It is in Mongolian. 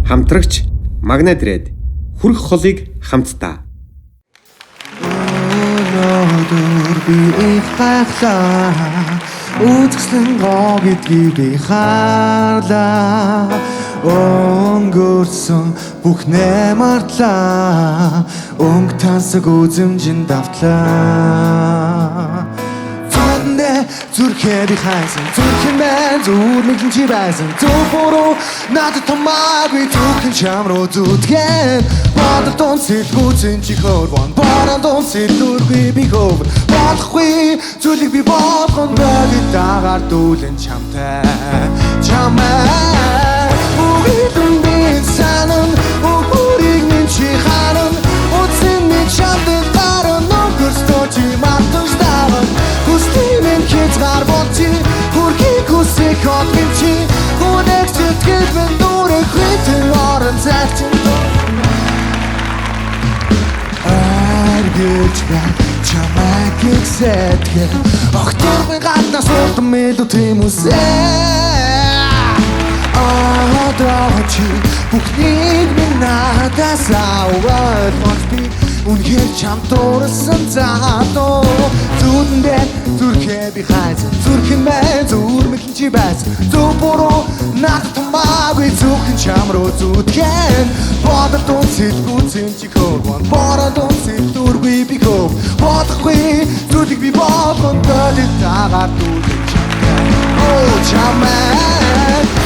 хамтрагч Магнат ирээд хүрх холыг хамтдаа. Өнөөдөр би их гайхлаа, үзэсгэлэн гоо гэдгийг би харлаа. Өнгөрсөн бүхнээ мартлаа, өнгө тансаг үзэмжинд давтлаа. Зүрхээ би хайсан, зүрхэн байна, зүр нэгэн чи байсан. Зүр буруу надад томаагүй, зүрхэн чам руу зүтгэн. Бодол дон сэлгүүцэн чи хөрвон, борон дон сэлдүргүй би хөвөр. Болохгүй зүйлийг би болгон бөгөд дагаар дүүлэн чамтай. Чамай үгэлэн би санан, үгүрийг минь чи харан. Утсын минь чамдэл гаран, өнгөрстөө чи мартаж даван. Хүстимэн хязгаар болчи, хүрхийг хүсэх хот минь чи. Хүнэг сэтгэл минь дүүрэх хитэн орон зайчин. Аргэж байна чамайг ихсэтгэл, огтор би гаднаас урдан мэлүү тийм үсэ. Одоо чи бүхнийг минь надаас аваад мод би үнхээр чам дуурсан заадуу. Зүудэндээ зүрхээ би хайсан, зүрхэн мэй зүр мэдлэн чи байсан. Зүг буруу надад томаагүй, зүрхэн чам руу зүтгэн. Бодол дун сэлгүүцэн чи хөрвон, бороо дун сэлдүргүй би хөв. Бодохгүй зүйлийг би болгон бөлөд дагаар дүүлэн чамтай. Оо чамай